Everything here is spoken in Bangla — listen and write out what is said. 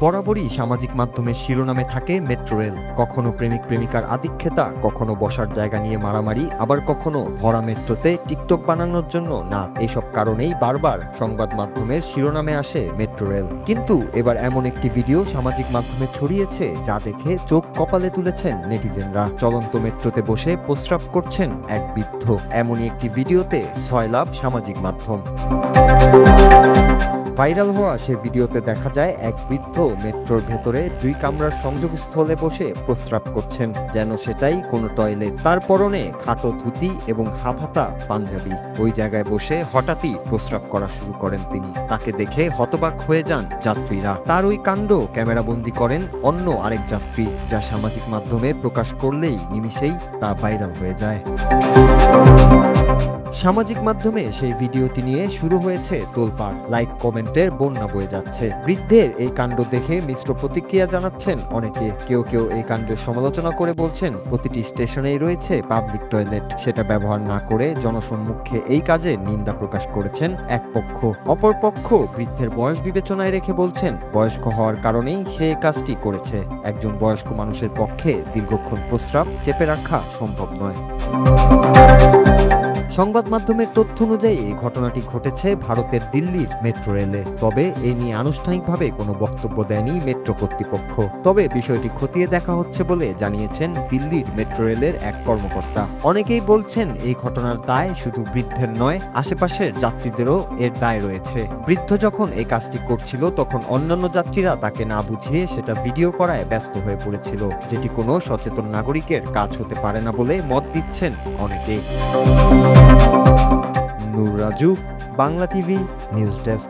বরাবরই সামাজিক মাধ্যমের শিরোনামে থাকে মেট্রো রেল। কখনো প্রেমিক প্রেমিকার আধিক্যতা, কখনো বসার জায়গা নিয়ে মারামারি, আবার কখনো ভরা মেট্রোতে টিকটক বানানোর জন্য না। এইসব কারণেই বারবার সংবাদ মাধ্যমের শিরোনামে আসে মেট্রো রেল। কিন্তু এবার এমন একটি ভিডিও সামাজিক মাধ্যমে ছড়িয়েছে যা দেখে চোখ কপালে তুলেছেন নেটিজেনরা। চলন্ত মেট্রোতে বসে প্রস্রাব করছেন এক বৃদ্ধ। এমনই একটি ভিডিওতে সয়লাভ সামাজিক মাধ্যম। ভাইরাল হওয়া সে ভিডিওতে দেখা যায় এক বৃদ্ধ মেট্রোর ভেতরে 2 কামরার সংযোগস্থলে বসে প্রস্রাব করছেন, যেন সেটাই কোনো টয়লেট। তার পরনে খাটো ধুতি এবং হাফহাতা পাঞ্জাবি। ওই জায়গায় বসে হঠাৎই প্রস্রাব করা শুরু করেন তিনি। তাকে দেখে হতবাক হয়ে যান যাত্রীরা। তার ওই কাণ্ড ক্যামেরাবন্দি করেন অন্য আরেক যাত্রী, যা সামাজিক মাধ্যমে প্রকাশ করলেই নিমিষেই তা ভাইরাল হয়ে যায়। সামাজিক মাধ্যমে সেই ভিডিওটি নিয়ে শুরু হয়েছে তোলপাড়। লাইক কমেন্টের বন্যা বয়ে যাচ্ছে। বৃদ্ধের এই কাণ্ড দেখে মিশ্র প্রতিক্রিয়া জানাচ্ছেন অনেকে। কেউ কেউ এই কাণ্ডের সমালোচনা করে বলছেন, প্রতিটি স্টেশনেই রয়েছে পাবলিক টয়লেট, সেটা ব্যবহার না করে জনসম্মুখে এই কাজে নিন্দা প্রকাশ করেছেন এক পক্ষ। অপর পক্ষ বৃদ্ধের বয়স বিবেচনায় রেখে বলছেন, বয়স্ক হওয়ার কারণেই সে কাজটি করেছে। একজন বয়স্ক মানুষের পক্ষে দীর্ঘক্ষণ প্রস্রাব চেপে রাখা সম্ভব নয়। সংবাদ মাধ্যমের তথ্য অনুযায়ী এই ঘটনাটি ঘটেছে ভারতের দিল্লির মেট্রো রেলে। তবে এ নিয়ে আনুষ্ঠানিকভাবে কোনো বক্তব্য দেয়নি মেট্রো কর্তৃপক্ষ। তবে বিষয়টি খতিয়ে দেখা হচ্ছে বলে জানিয়েছেন দিল্লির মেট্রো রেলের এক কর্মকর্তা। অনেকেই বলছেন, এই ঘটনার দায় শুধু বৃদ্ধের নয়, আশেপাশের যাত্রীদেরও এর দায় রয়েছে। বৃদ্ধ যখন এই কাজটি করছিল তখন অন্যান্য যাত্রীরা তাকে না বুঝিয়ে সেটা ভিডিও করায় ব্যস্ত হয়ে পড়েছিল, যেটি কোনো সচেতন নাগরিকের কাজ হতে পারে না বলে মত দিচ্ছেন অনেকে। Noor Raju, Bangla TV news desk.